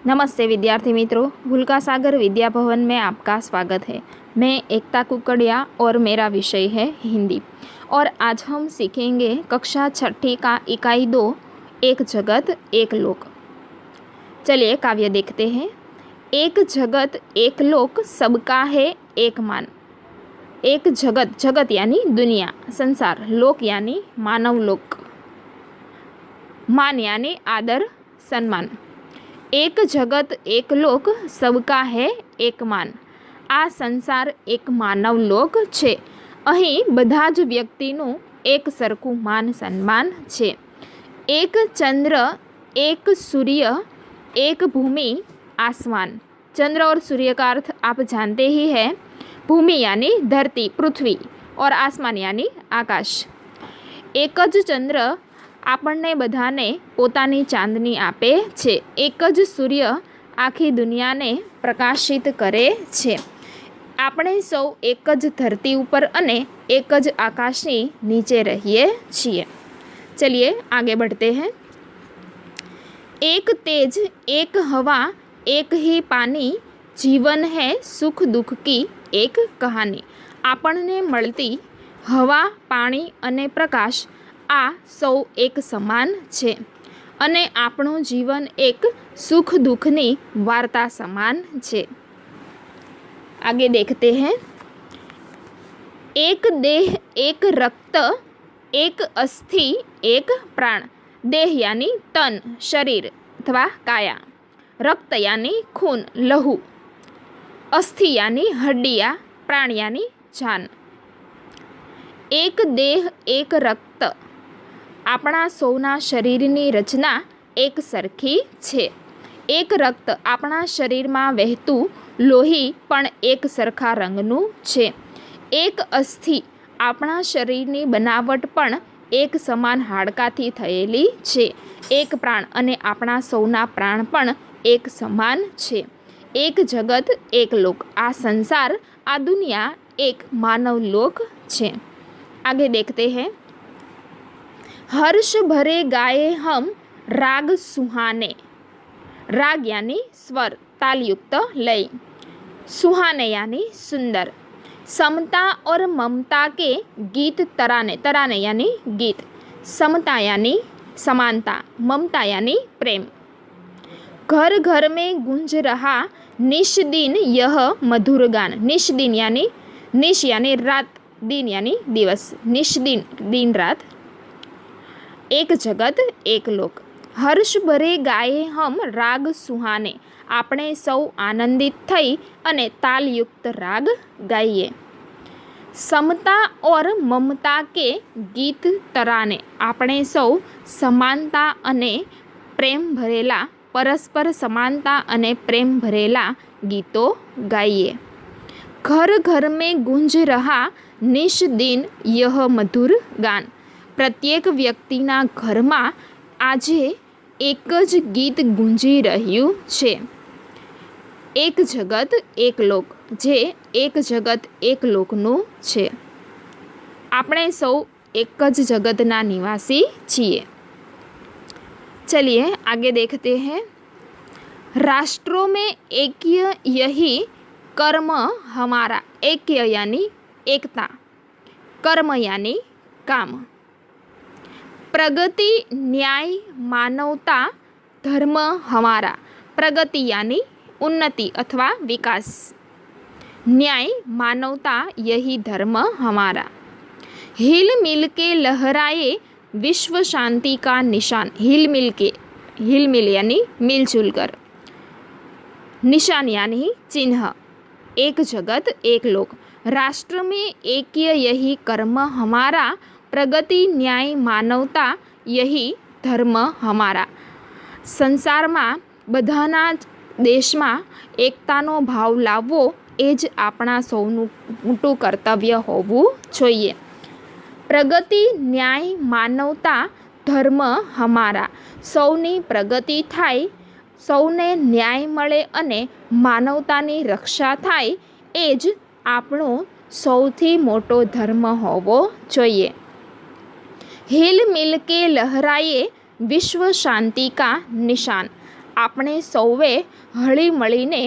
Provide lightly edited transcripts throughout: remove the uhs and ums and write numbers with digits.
नमस्ते विद्यार्थी मित्रों, भूलका सागर विद्या भवन में आपका स्वागत है। मैं एकता कुकड़िया और मेरा विषय है हिंदी। और आज हम सीखेंगे कक्षा छठी का इकाई 2, एक जगत एक लोक। चलिए काव्य देखते हैं। एक जगत एक लोक, सबका है एक मान। एक जगत, जगत यानी दुनिया, संसार, लोक यानी मानव लोक, मान यानी आदर सम्मान। एक जगत एक लोक, सबका है एक मान। आ संसार एक मानव लोक छे। અહીં બધા જ વ્યક્તિનું એક સરખું માન સન્માન છે। एक चंद्र एक सूर्य एक भूमि आसमान। चंद्र और सूर्य का अर्थ आप जानते ही है। भूमि यानी धरती, पृथ्वी, और आसमान यानी आकाश। एक ज चंद्र આપણને બધાને પોતાની ચાંદની આપે છે। એક જ સૂર્ય આખી દુનિયાને પ્રકાશિત કરે છે। આપણે સૌ એક જ ધરતી ઉપર અને એક જ આકાશની નીચે રહીએ છીએ। चलिए आगे बढ़ते हैं। एक तेज एक हवा एक ही पानी, जीवन है सुख दुख की एक कहानी। આપણને મળતી હવા, પાણી અને પ્રકાશ આ સૌ એક સમાન છે અને આપણું જીવન એક સુખ દુઃખની વાર્તા સમાન છે। आगे देखते हैं। एक देह एक रक्त एक अस्थि एक प्राण। देह यानी तन, शरीर अथवा काया। रक्त यानी खून, लहू। अस्थि यानी हड्डियाँ, प्राण यानी जान। एक देह एक रक्त, આપણા સૌના શરીરની રચના એક સરખી છે। એક રક્ત, આપણા શરીરમાં વહેતું લોહી પણ એક સરખા રંગનું છે। એક અસ્થિ, આપણા શરીરની બનાવટ પણ એક સમાન હાડકાથી થયેલી છે। એક પ્રાણ, અને આપણા સૌના પ્રાણ પણ એક સમાન છે। એક જગત એક લોક, આ સંસાર, આ દુનિયા એક માનવ લોક છે। आगे देखते हैं। हर्ष भरे गाए हम राग सुहाने। राग यानी स्वर, तालयुक्त लय। सुहाने यानी सुंदर। समता और ममता के गीत तराने। तराने यानी गीत। समता यानी समानता, ममता यानी प्रेम। घर घर में गूंज रहा निश दिन यह मधुर गान। निश दिन यानी निश यानी रात, दिन यानी दिवस। निश दिन, दिन रात। एक जगत एक लोक। हर्ष भरे गाए हम राग सुहाने। આપણે સૌ આનંદિત થઈ અને તાલયુક્ત રાગ ગાઈએ। સમતા और મમતા કે ગીત તરાને, આપણે સૌ સમાનતા અને પ્રેમ ભરેલા, પરસ્પર સમાનતા અને પ્રેમ ભરેલા ગીતો ગાઈએ। घर घर में गूंज रहा निश दिन यह मधुर गान। प्रत्येक व्यक्तिना घરમાં આજે એક જ ગીત ગુંજી રહ્યું છે। એક જગત એક લોક, જે એક જગત એક લોકનું છે। આપણે સૌ એક જ જગતના નિવાસી છીએ। चलिए आगे देखते हैं। राष्ट्रों में ऐक्य यही कर्म हमारा। ऐक्य यानी एकता, कर्म यानी काम। प्रगति न्याय मानवता धर्म हमारा। प्रगति यानी उन्नति अथवा विकास। न्याय मानवता यही धर्म हमारा। हिल मिल के लहराए विश्व शांति का निशान। हिल मिल के, हिल मिल यानी मिलजुल कर, निशान यानी चिन्ह। एक जगत एक लोक। राष्ट्र में ऐक्य यही कर्म हमारा। प्रगति न्याय मानवता यही धर्म हमारा। संसारमा बधाना देशमां एकतानो भाव लाववो ए ज आपणा सौनुं मोटुं कर्तव्य होवुं जोईए। प्रगति न्याय मानवता धर्म हमारा। सौनी प्रगति थाय, सौने न्याय मळे अने मानवतानी रक्षा थाय ए ज आपणो सौथी मोटो धर्म होवो जोईए। हिल मिल के लहराए विश्व शांति का निशान। આપણે સૌએ હળી મળીને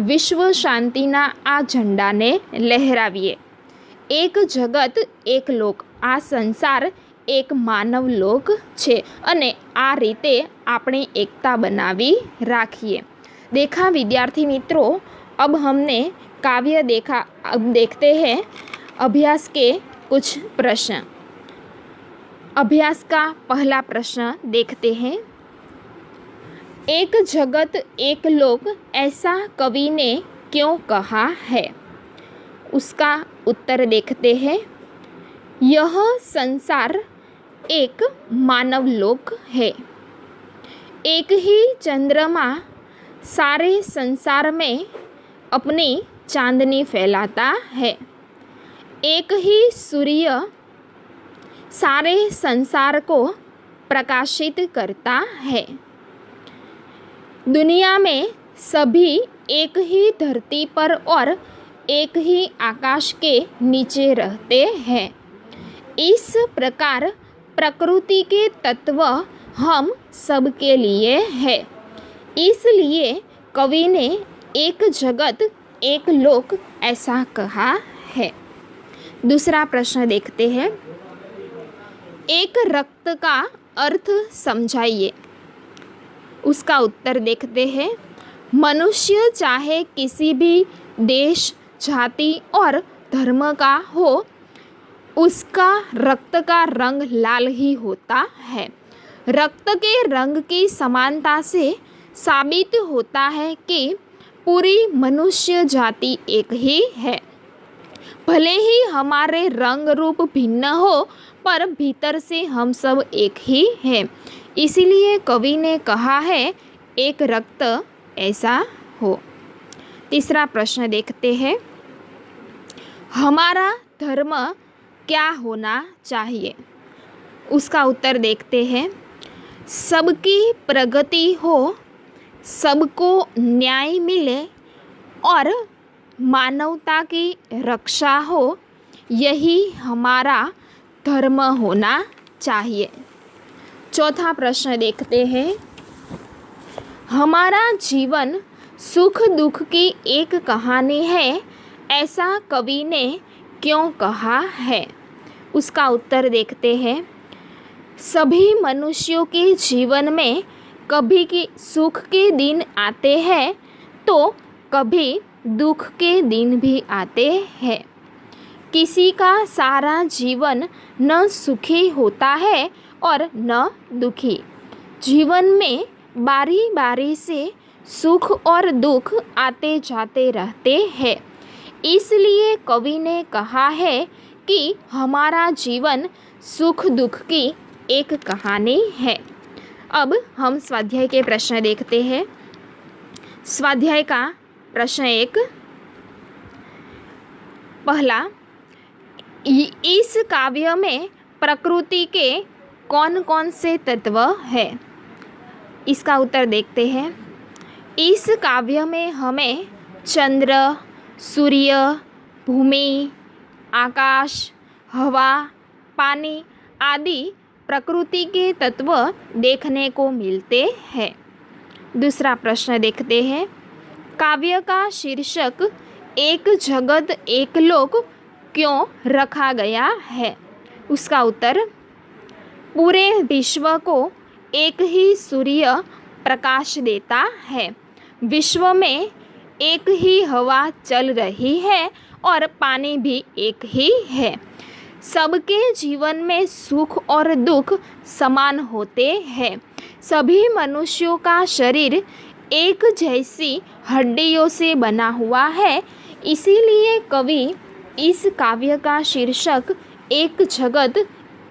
વિશ્વ શાંતિના આ ઝંડાને લહેરાવીએ. એક જગત એક લોક, આ સંસાર એક માનવ લોક છે અને આ રીતે આપણે એકતા બનાવી રાખીએ. देखा विद्यार्थी मित्रों, अब हमने काव्य देखा. अब देखते हैं अभ्यास के कुछ प्रश्न. अभ्यास का पहला प्रश्न देखते हैं. एक जगत एक लोक ऐसा कवि ने क्यों कहा है? उसका उत्तर देखते हैं. यह संसार एक मानव लोक है. एक ही चंद्रमा सारे संसार में अपनी चांदनी फैलाता है. एक ही सूर्य सारे संसार को प्रकाशित करता है. दुनिया में सभी एक ही धरती पर और एक ही आकाश के नीचे रहते हैं. इस प्रकार प्रकृति के तत्व हम सबके लिए है. इसलिए कवि ने एक जगत एक लोक ऐसा कहा है. दूसरा प्रश्न देखते हैं. एक रक्त का अर्थ समझाइए. उसका उत्तर देखते हैं. मनुष्य चाहे किसी भी देश, जाति और धर्म का हो, उसका रक्त का रंग लाल ही होता है. रक्त के रंग की समानता से साबित होता है कि पूरी मनुष्य जाति एक ही है. भले ही हमारे रंग रूप भिन्न हो, पर भीतर से हम सब एक ही हैं. इसीलिए कवि ने कहा है एक रक्त ऐसा हो. तीसरा प्रश्न देखते हैं. हमारा धर्म क्या होना चाहिए? उसका उत्तर देखते हैं. सबकी प्रगति हो, सबको न्याय मिले और मानवता की रक्षा हो, यही हमारा धर्म होना चाहिए. चौथा प्रश्न देखते हैं. हमारा जीवन सुख दुख की एक कहानी है, ऐसा कवि ने क्यों कहा है? उसका उत्तर देखते हैं. सभी मनुष्यों के जीवन में कभी की सुख के दिन आते हैं तो कभी दुख के दिन भी आते हैं. किसी का सारा जीवन न सुखी होता है और न दुखी. जीवन में बारी बारी से सुख और दुख आते जाते रहते हैं. इसलिए कवि ने कहा है कि हमारा जीवन सुख दुख की एक कहानी है. अब हम स्वाध्याय के प्रश्न देखते हैं. स्वाध्याय का प्रश्न 1. पहला, इस काव्य में प्रकृति के कौन कौन से तत्व हैं? इसका उत्तर देखते हैं. इस काव्य में हमें चंद्र, सूर्य, भूमि, आकाश, हवा, पानी आदि प्रकृति के तत्व देखने को मिलते हैं. दूसरा प्रश्न देखते हैं. काव्य का शीर्षक एक जगत एक लोक क्यों रखा गया है? उसका उत्तर, पूरे विश्व को एक ही सूर्य प्रकाश देता है. विश्व में एक ही हवा चल रही है और पानी भी एक ही है. सबके जीवन में सुख और दुख समान होते हैं. सभी मनुष्यों का शरीर एक जैसी हड्डियों से बना हुआ है. इसीलिए कवि इस काव्य का शीर्षक एक जगत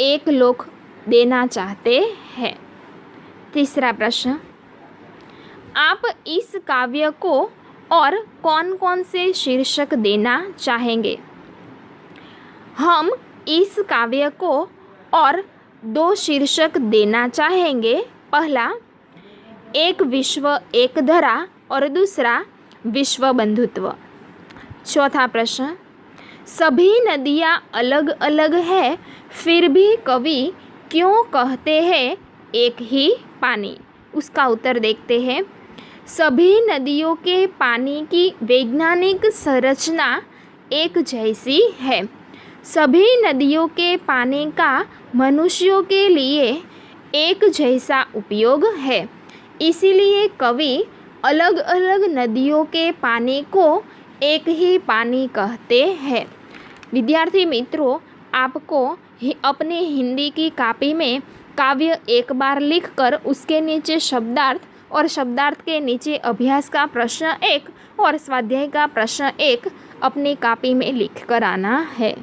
एक लोक देना चाहते हैं. तीसरा प्रश्न. आप इस काव्य को और कौन कौन से शीर्षक देना चाहेंगे? हम इस काव्य को और 2 शीर्षक देना चाहेंगे. पहला, एक विश्व एक धरा और दूसरा विश्व बंधुत्व. चौथा प्रश्न. सभी नदियाँ अलग अलग है, फिर भी कवि क्यों कहते हैं एक ही पानी? उसका उत्तर देखते हैं. सभी नदियों के पानी की वैज्ञानिक संरचना एक जैसी है। सभी नदियों के पानी का मनुष्यों के लिए एक जैसा उपयोग है, इसीलिए कवि अलग अलग नदियों के पानी को एक ही पानी कहते हैं। विद्यार्थी मित्रों, आपको अपने हिंदी की कॉपी में काव्य एक बार लिखकर उसके नीचे शब्दार्थ और शब्दार्थ के नीचे अभ्यास का प्रश्न 1 और स्वाध्याय का प्रश्न 1 अपनी कॉपी में लिख कर आना है।